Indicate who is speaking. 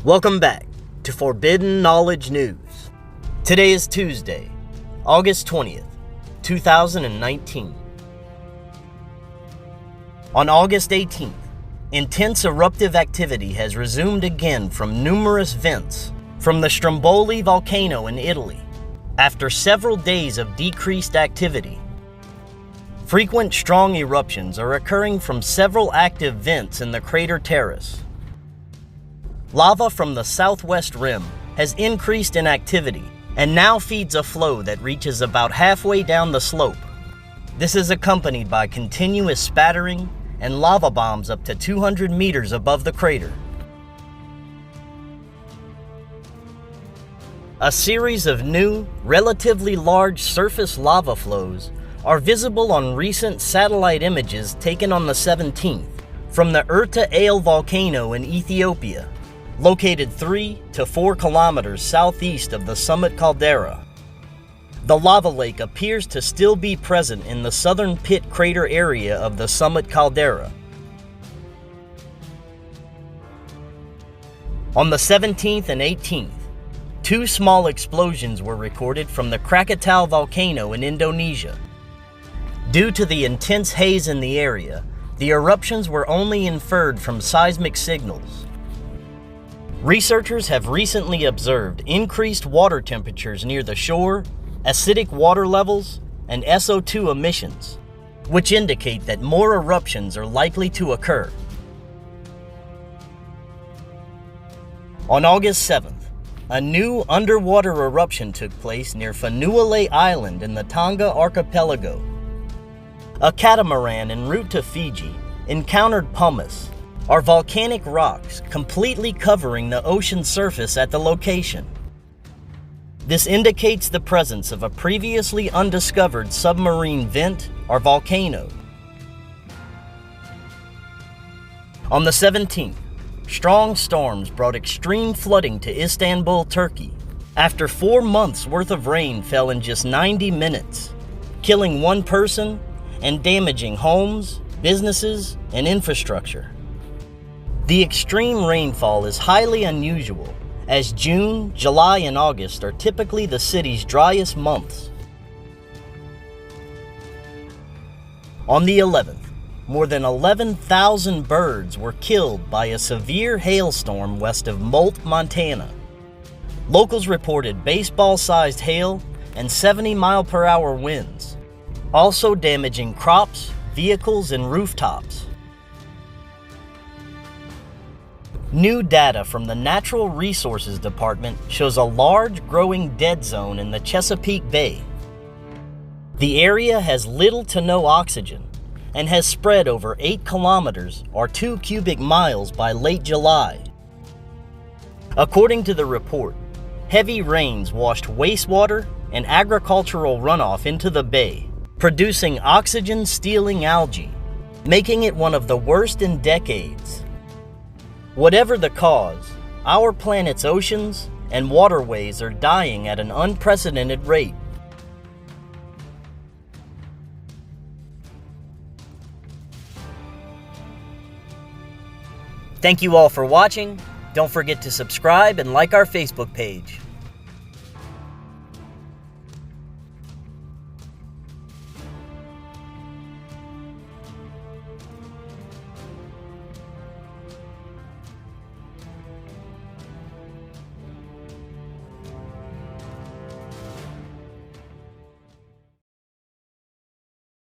Speaker 1: Welcome back to Forbidden Knowledge News. Today is Tuesday, August 20th, 2019. On August 18th, intense eruptive activity has resumed again from numerous vents from the Stromboli volcano in Italy after several days of decreased activity. Frequent strong eruptions are occurring from several active vents in the crater terrace. Lava from the southwest rim has increased in activity and now feeds a flow that reaches about halfway down the slope. This is accompanied by continuous spattering and lava bombs up to 200 meters above the crater. A series of new, relatively large surface lava flows are visible on recent satellite images taken on the 17th from the Eruption volcano in Ethiopia, located 3 to 4 kilometers southeast of the summit caldera. The lava lake appears to still be present in the southern pit crater area of the summit caldera. On the 17th and 18th, 2 small explosions were recorded from the Krakatau volcano in Indonesia. Due to the intense haze in the area, the eruptions were only inferred from seismic signals. Researchers have recently observed increased water temperatures near the shore, acidic water levels, and SO2 emissions, which indicate that more eruptions are likely to occur. On August 7th, a new underwater eruption took place near Fanuele Island in the Tonga archipelago. A catamaran en route to Fiji encountered pumice, or volcanic rocks completely covering the ocean surface at the location. This indicates the presence of a previously undiscovered submarine vent or volcano. On the 17th, strong storms brought extreme flooding to Istanbul, Turkey, after 4 months worth of rain fell in just 90 minutes, killing 1 person and damaging homes, businesses, and infrastructure. The extreme rainfall is highly unusual, as June, July, and August are typically the city's driest months. On the 11th, more than 11,000 birds were killed by a severe hailstorm west of Moats, Montana. Locals reported baseball-sized hail and 70-mile-per-hour winds, also damaging crops, vehicles, and rooftops. New data from the Natural Resources Department shows a large growing dead zone in the Chesapeake Bay. The area has little to no oxygen and has spread over 8 kilometers or 2 cubic miles by late July. According to the report, heavy rains washed wastewater and agricultural runoff into the bay, producing oxygen-stealing algae, making it one of the worst in decades. Whatever the cause, our planet's oceans and waterways are dying at an unprecedented rate. Thank you all for watching. Don't forget to subscribe and like our Facebook page.